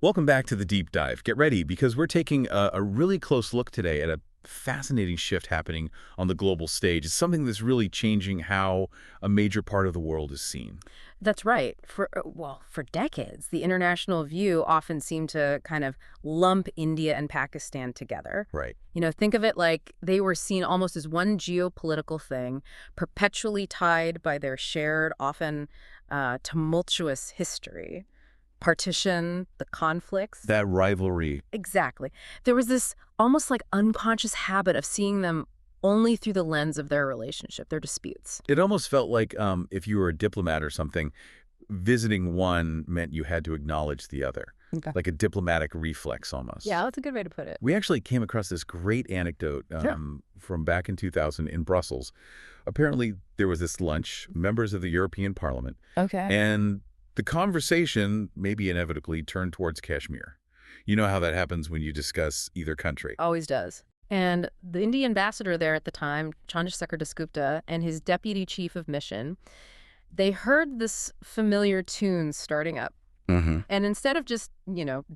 Welcome back to the deep dive. Get ready because we're taking a really close look today at a fascinating shift happening on the global stage. It's something that's really changing how a major part of the world is seen. That's right. For decades, the international view often seemed to kind of lump India and Pakistan together. Right. Think of it like they were seen almost as one geopolitical thing, perpetually tied by their shared, often tumultuous history. Partition, the conflicts. That rivalry. Exactly. There was this almost like unconscious habit of seeing them only through the lens of their relationship, their disputes. It almost felt like if you were a diplomat or something, visiting one meant you had to acknowledge the other, Okay. like a diplomatic reflex almost. Yeah, that's a good way to put it. We actually came across this great anecdote from back in 2000 in Brussels. Apparently, there was this lunch, members of the European Parliament, Okay. and the conversation maybe inevitably turned towards Kashmir. You know how that happens when you discuss either country. Always does. And the Indian ambassador there at the time, Chandrasekhar Dasgupta, and his deputy chief of mission, they heard this familiar tune starting up. Mm-hmm. And instead of just,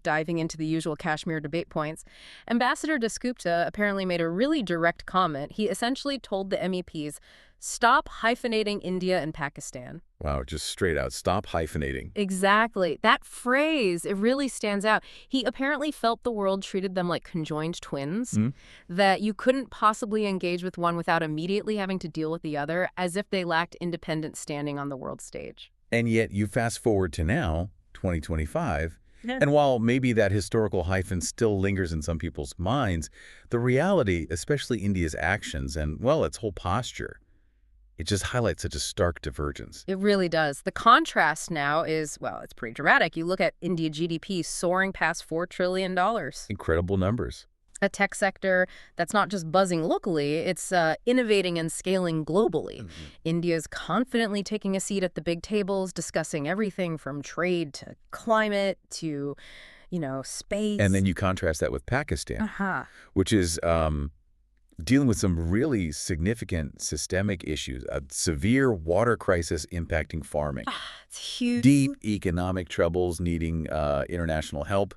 diving into the usual Kashmir debate points, Ambassador Dasgupta apparently made a really direct comment. He essentially told the MEPs, stop hyphenating India and Pakistan. Wow, just straight out, stop hyphenating. Exactly. That phrase, it really stands out. He apparently felt the world treated them like conjoined twins, Mm. that you couldn't possibly engage with one without immediately having to deal with the other, as if they lacked independent standing on the world stage. And yet you fast forward to now, 2025, Yeah. and while maybe that historical hyphen still lingers in some people's minds, the reality, especially India's actions and, well, its whole posture, it just highlights such a stark divergence. It really does. The contrast now is, well, it's pretty dramatic. You look at India GDP soaring past $4 trillion. Incredible numbers. A tech sector that's not just buzzing locally, it's innovating and scaling globally. Mhm. India's confidently taking a seat at the big tables, discussing everything from trade to climate to, space. And then you contrast that with Pakistan, Uh-huh. which is dealing with some really significant systemic issues, a severe water crisis impacting farming, It's huge. deep economic troubles needing international help,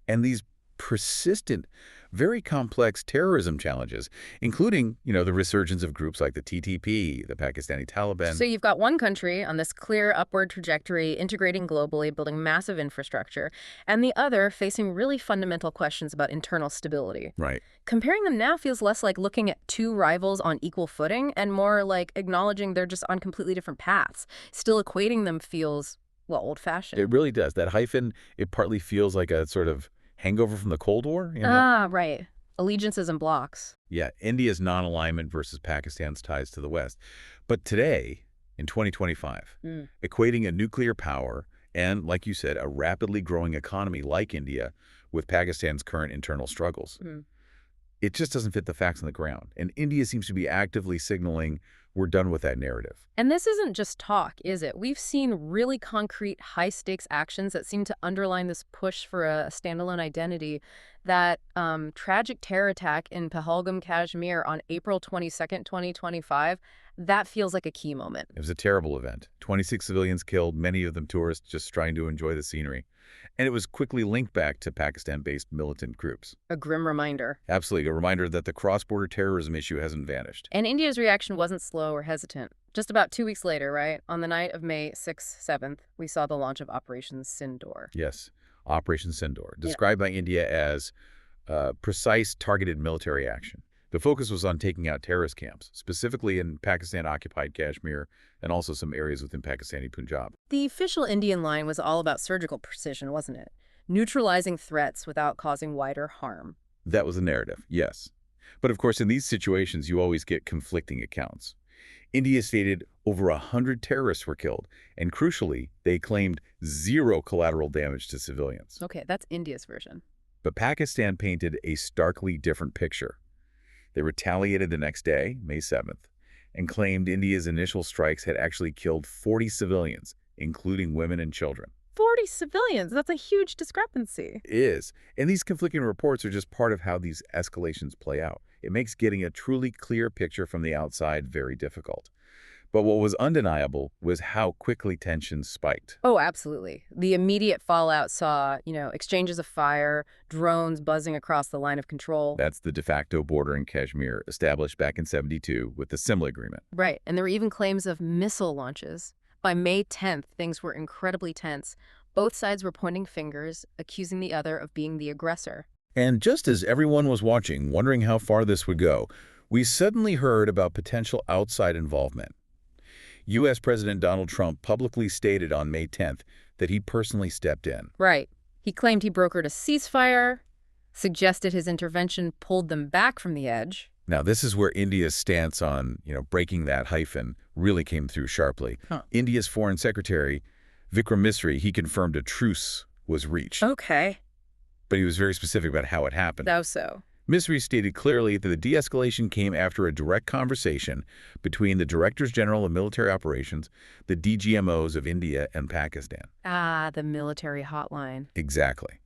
and these persistent, very complex terrorism challenges, including, the resurgence of groups like the TTP, the Pakistani Taliban. So you've got one country on this clear upward trajectory, integrating globally, building massive infrastructure, and the other facing really fundamental questions about internal stability. Right. Comparing them now feels less like looking at two rivals on equal footing and more like acknowledging they're just on completely different paths. Still equating them feels, well, old-fashioned. It really does. That hyphen, it partly feels like a sort of hangover from the Cold War. Right. Allegiances and blocks. Yeah, India's non-alignment versus Pakistan's ties to the West. But today, in 2025, equating a nuclear power and, like you said, a rapidly growing economy like India with Pakistan's current internal struggles, it just doesn't fit the facts on the ground. And India seems to be actively signaling we're done with that narrative. And this isn't just talk, is it? We've seen really concrete, high-stakes actions that seem to underline this push for a standalone identity. That tragic terror attack in Pahalgam, Kashmir on April 22nd, 2025, that feels like a key moment. It was a terrible event. 26 civilians killed, many of them tourists just trying to enjoy the scenery. And it was quickly linked back to Pakistan-based militant groups. A grim reminder. Absolutely, a reminder that the cross-border terrorism issue hasn't vanished. And India's reaction wasn't slow or hesitant. Just about 2 weeks later, right, on the night of May 6th, 7th, we saw the launch of Operation Sindoor. Yes, Operation Sindoor, described by India as precise, targeted military action. The focus was on taking out terrorist camps, specifically in Pakistan-occupied Kashmir and also some areas within Pakistani Punjab. The official Indian line was all about surgical precision, wasn't it? Neutralizing threats without causing wider harm. That was the narrative, yes. But of course, in these situations, you always get conflicting accounts. India stated over 100 terrorists were killed, and crucially, they claimed zero collateral damage to civilians. Okay, that's India's version. But Pakistan painted a starkly different picture. They retaliated the next day, May 7th, and claimed India's initial strikes had actually killed 40 civilians, including women and children. 40 civilians, that's a huge discrepancy. It is. And these conflicting reports are just part of how these escalations play out. It makes getting a truly clear picture from the outside very difficult. But what was undeniable was how quickly tensions spiked. Oh, absolutely. The immediate fallout saw, exchanges of fire, drones buzzing across the line of control. That's the de facto border in Kashmir, established back in '72 with the Simla Agreement. Right. And there were even claims of missile launches. By May 10th, things were incredibly tense. Both sides were pointing fingers, accusing the other of being the aggressor. And just as everyone was watching, wondering how far this would go, we suddenly heard about potential outside involvement. U.S. President Donald Trump publicly stated on May 10th that he personally stepped in. Right. He claimed he brokered a ceasefire, suggested his intervention pulled them back from the edge. Now, this is where India's stance on, breaking that hyphen really came through sharply. India's Foreign Secretary, Vikram Misri, he confirmed a truce was reached. Okay. But he was very specific about how it happened. How so? Misri stated clearly that the de-escalation came after a direct conversation between the Directors General of Military Operations, the DGMOs of India and Pakistan. Ah, the military hotline. Exactly.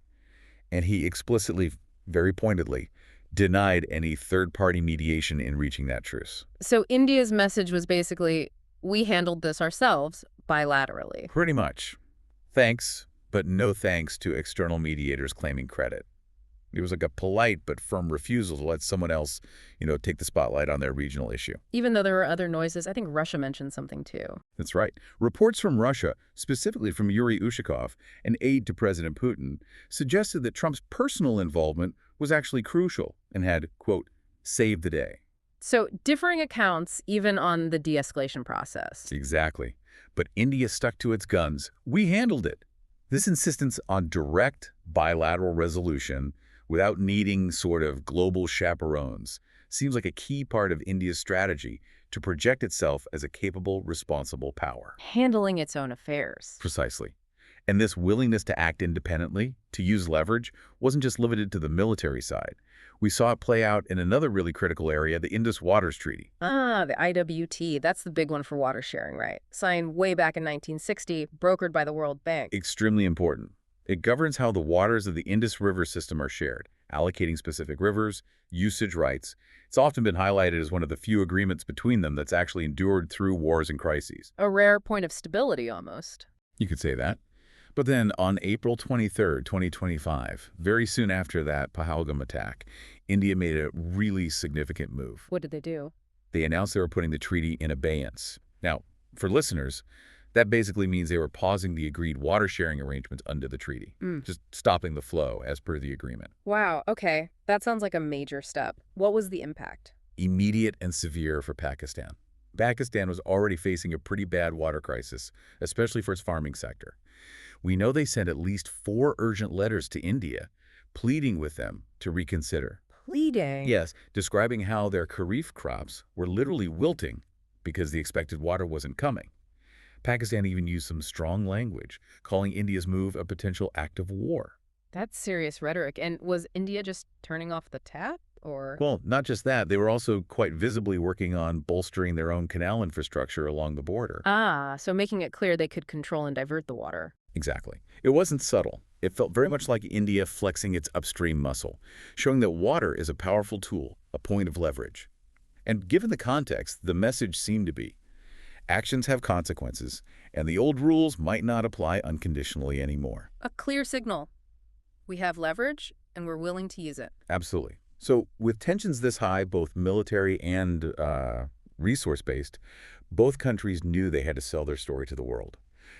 And he explicitly, very pointedly, denied any third-party mediation in reaching that truce. So India's message was basically, we handled this ourselves bilaterally. Pretty much. Thanks, but no thanks to external mediators claiming credit. It was like a polite but firm refusal to let someone else, take the spotlight on their regional issue. Even though there were other noises, I think Russia mentioned something too. That's right. Reports from Russia, specifically from Yuri Ushakov, an aide to President Putin, suggested that Trump's personal involvement was actually crucial and had, quote, saved the day. So differing accounts even on the de-escalation process. Exactly. But India stuck to its guns. We handled it. This insistence on direct bilateral resolution without needing sort of global chaperones seems like a key part of India's strategy to project itself as a capable, responsible power. Handling its own affairs. Precisely. And this willingness to act independently, to use leverage, wasn't just limited to the military side. We saw it play out in another really critical area, the Indus Waters Treaty. Ah, the IWT. That's the big one for water sharing, right? Signed way back in 1960, brokered by the World Bank. Extremely important. It governs how the waters of the Indus River system are shared, allocating specific rivers, usage rights. It's often been highlighted as one of the few agreements between them that's actually endured through wars and crises. A rare point of stability, almost. You could say that. But then on April 23rd, 2025, very soon after that Pahalgam attack, India made a really significant move. What did they do? They announced they were putting the treaty in abeyance. Now, for listeners, that basically means they were pausing the agreed water-sharing arrangements under the treaty, just stopping the flow as per the agreement. Wow, okay. That sounds like a major step. What was the impact? Immediate and severe for Pakistan. Pakistan was already facing a pretty bad water crisis, especially for its farming sector. We know they sent at least 4 urgent letters to India, pleading with them to reconsider. Pleading? Yes, describing how their kharif crops were literally wilting because the expected water wasn't coming. Pakistan even used some strong language, calling India's move a potential act of war. That's serious rhetoric. And was India just turning off the tap, or? Well, not just that. They were also quite visibly working on bolstering their own canal infrastructure along the border. Ah, so making it clear they could control and divert the water. Exactly. It wasn't subtle. It felt very much like India flexing its upstream muscle, showing that water is a powerful tool, a point of leverage. And given the context, the message seemed to be, actions have consequences, and the old rules might not apply unconditionally anymore. A clear signal. We have leverage, and we're willing to use it. Absolutely. So with tensions this high, both military and resource-based, both countries knew they had to sell their story to the world.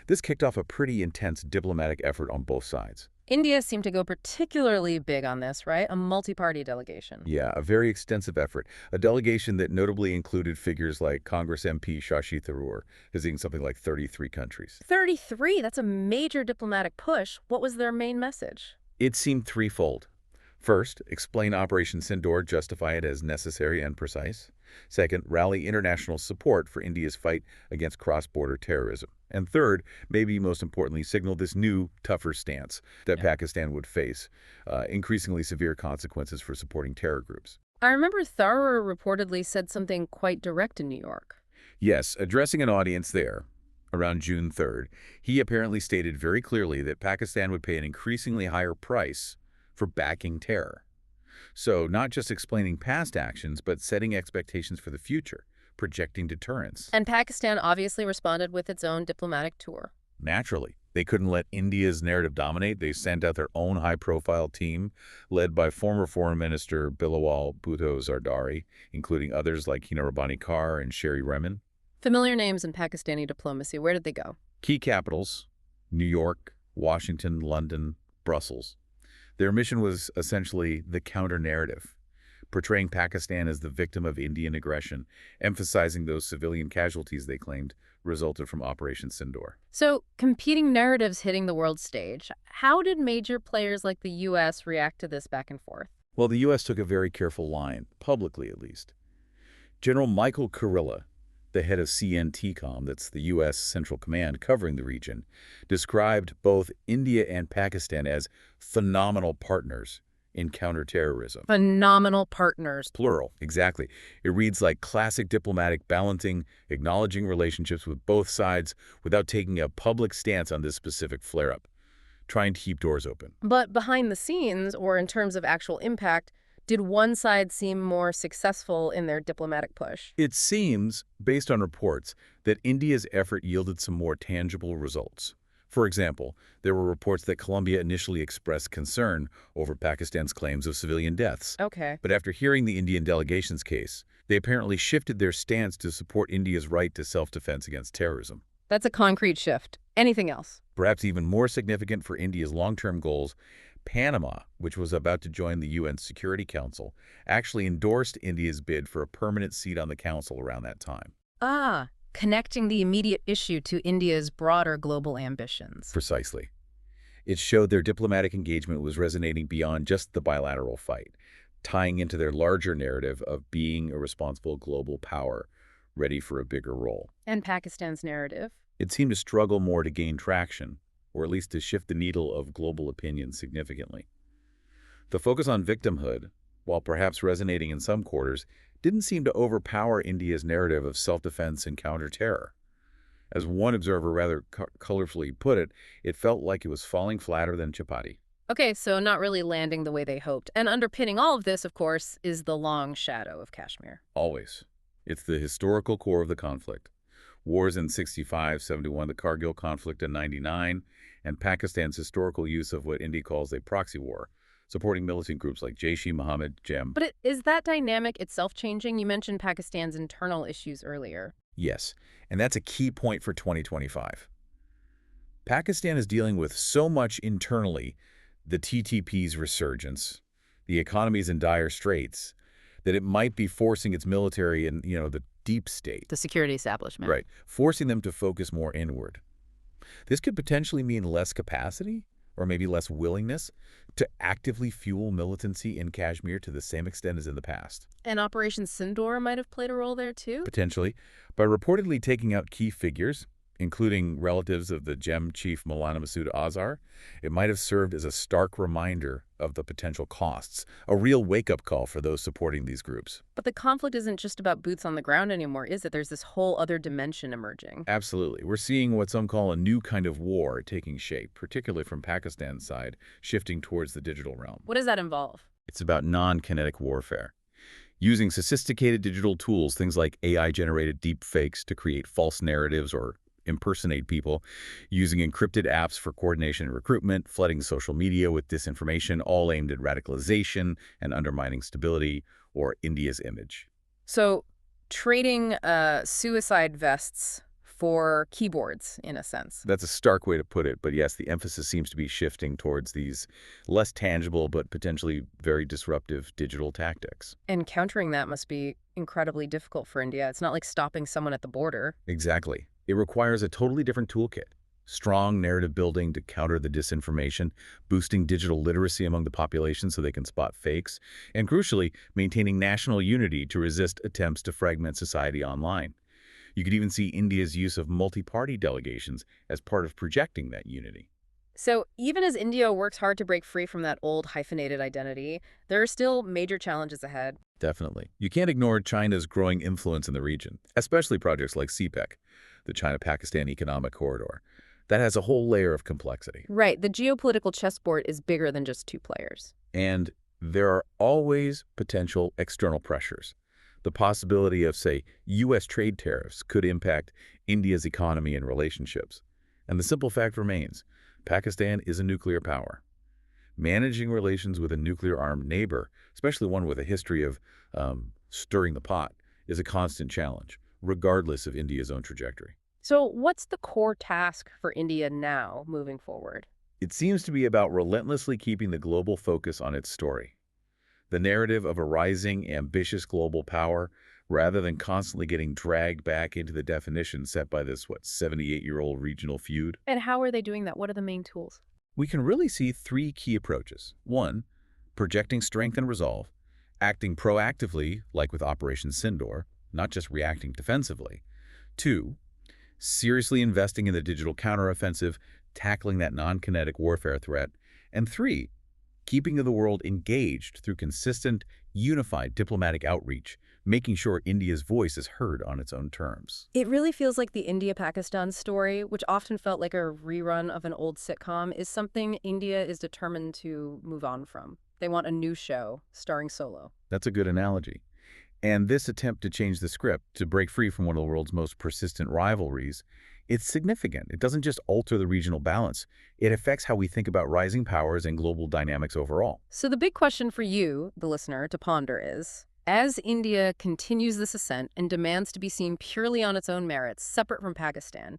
This kicked off a pretty intense diplomatic effort on both sides. India seemed to go particularly big on this, right? A multi-party delegation. Yeah, a very extensive effort. A delegation that notably included figures like Congress MP Shashi Tharoor, visiting something like 33 countries. 33? That's a major diplomatic push. What was their main message? It seemed threefold. First, explain Operation Sindoor, justify it as necessary and precise. Second, rally international support for India's fight against cross-border terrorism. And third, maybe most importantly, signal this new, tougher stance that Pakistan would face, increasingly severe consequences for supporting terror groups. I remember Tharoor reportedly said something quite direct in New York. Yes, addressing an audience there around June 3rd, he apparently stated very clearly that Pakistan would pay an increasingly higher price for backing terror. So not just explaining past actions, but setting expectations for the future, projecting deterrence. And Pakistan obviously responded with its own diplomatic tour. Naturally, they couldn't let India's narrative dominate. They sent out their own high-profile team, led by former Foreign Minister Bilawal Bhutto Zardari, including others like Hina Rabbani Kar and Sherry Rehman. Familiar names in Pakistani diplomacy. Where did they go? Key capitals: New York, Washington, London, Brussels. Their mission was essentially the counter-narrative, portraying Pakistan as the victim of Indian aggression, emphasizing those civilian casualties they claimed resulted from Operation Sindoor. So, competing narratives hitting the world stage. How did major players like the U.S. react to this back and forth? Well, the U.S. took a very careful line, publicly at least. General Michael Kurilla, the head of CNTCOM, that's the U.S. Central Command covering the region, described both India and Pakistan as phenomenal partners in counterterrorism. Phenomenal partners. Plural, exactly. It reads like classic diplomatic balancing, acknowledging relationships with both sides without taking a public stance on this specific flare-up, trying to keep doors open. But behind the scenes, or in terms of actual impact, did one side seem more successful in their diplomatic push? It seems, based on reports, that India's effort yielded some more tangible results. For example, there were reports that Colombia initially expressed concern over Pakistan's claims of civilian deaths. Okay. But after hearing the Indian delegation's case, they apparently shifted their stance to support India's right to self-defense against terrorism. That's a concrete shift. Anything else? Perhaps even more significant for India's long-term goals, Panama, which was about to join the UN Security Council, actually endorsed India's bid for a permanent seat on the council around that time. Ah, connecting the immediate issue to India's broader global ambitions. Precisely. It showed their diplomatic engagement was resonating beyond just the bilateral fight, tying into their larger narrative of being a responsible global power, ready for a bigger role. And Pakistan's narrative? It seemed to struggle more to gain traction, or at least to shift the needle of global opinion significantly. The focus on victimhood, while perhaps resonating in some quarters, didn't seem to overpower India's narrative of self-defense and counter-terror. As one observer rather colorfully put it, it felt like it was falling flatter than chapati. Okay, so not really landing the way they hoped. And underpinning all of this, of course, is the long shadow of Kashmir. Always. It's the historical core of the conflict. Wars in 65, 71, the Kargil conflict in 99, and Pakistan's historical use of what India calls a proxy war, supporting militant groups like Jaish-e-Mohammed, JEM. But is that dynamic itself changing? You mentioned Pakistan's internal issues earlier. Yes, and that's a key point for 2025. Pakistan is dealing with so much internally, the TTP's resurgence, the economy's in dire straits, that it might be forcing its military and, the deep state. The security establishment. Right, forcing them to focus more inward. This could potentially mean less capacity, or maybe less willingness, to actively fuel militancy in Kashmir to the same extent as in the past. And Operation Sindoor might have played a role there too? Potentially, by reportedly taking out key figures, including relatives of the GEM chief Maulana Masood Azhar, it might have served as a stark reminder of the potential costs, a real wake-up call for those supporting these groups. But the conflict isn't just about boots on the ground anymore, is it? There's this whole other dimension emerging. Absolutely. We're seeing what some call a new kind of war taking shape, particularly from Pakistan's side, shifting towards the digital realm. What does that involve? It's about non-kinetic warfare. Using sophisticated digital tools, things like AI-generated deep fakes to create false narratives or impersonate people, using encrypted apps for coordination and recruitment, flooding social media with disinformation, all aimed at radicalization and undermining stability or India's image. So trading suicide vests for keyboards, in a sense. That's a stark way to put it, but yes, the emphasis seems to be shifting towards these less tangible but potentially very disruptive digital tactics. And countering that must be incredibly difficult for India. It's not like stopping someone at the border. Exactly. It requires a totally different toolkit. Strong narrative building to counter the disinformation, boosting digital literacy among the population so they can spot fakes, and crucially, maintaining national unity to resist attempts to fragment society online. You could even see India's use of multi-party delegations as part of projecting that unity. So even as India works hard to break free from that old hyphenated identity, there are still major challenges ahead. Definitely. You can't ignore China's growing influence in the region, especially projects like CPEC, the China-Pakistan Economic Corridor. That has a whole layer of complexity. Right. The geopolitical chessboard is bigger than just two players. And there are always potential external pressures. The possibility of, say, U.S. trade tariffs could impact India's economy and relationships. And the simple fact remains, Pakistan is a nuclear power. Managing relations with a nuclear-armed neighbor, especially one with a history of stirring the pot, is a constant challenge, regardless of India's own trajectory. So what's the core task for India now, moving forward? It seems to be about relentlessly keeping the global focus on its story. The narrative of a rising, ambitious global power, rather than constantly getting dragged back into the definition set by this, 78-year-old regional feud. And how are they doing that? What are the main tools? We can really see three key approaches. One, projecting strength and resolve, acting proactively, like with Operation Sindoor, not just reacting defensively. Two, seriously investing in the digital counteroffensive, tackling that non-kinetic warfare threat. And three, keeping the world engaged through consistent, unified diplomatic outreach, making sure India's voice is heard on its own terms. It really feels like the India-Pakistan story, which often felt like a rerun of an old sitcom, is something India is determined to move on from. They want a new show, starring Solo. That's a good analogy. And this attempt to change the script, to break free from one of the world's most persistent rivalries, it's significant. It doesn't just alter the regional balance. It affects how we think about rising powers and global dynamics overall. So the big question for you, the listener, to ponder is, as India continues this ascent and demands to be seen purely on its own merits, separate from Pakistan,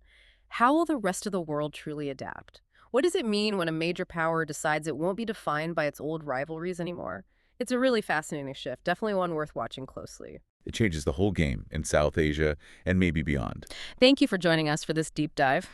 how will the rest of the world truly adapt? What does it mean when a major power decides it won't be defined by its old rivalries anymore? It's a really fascinating shift, definitely one worth watching closely. It changes the whole game in South Asia and maybe beyond. Thank you for joining us for this deep dive.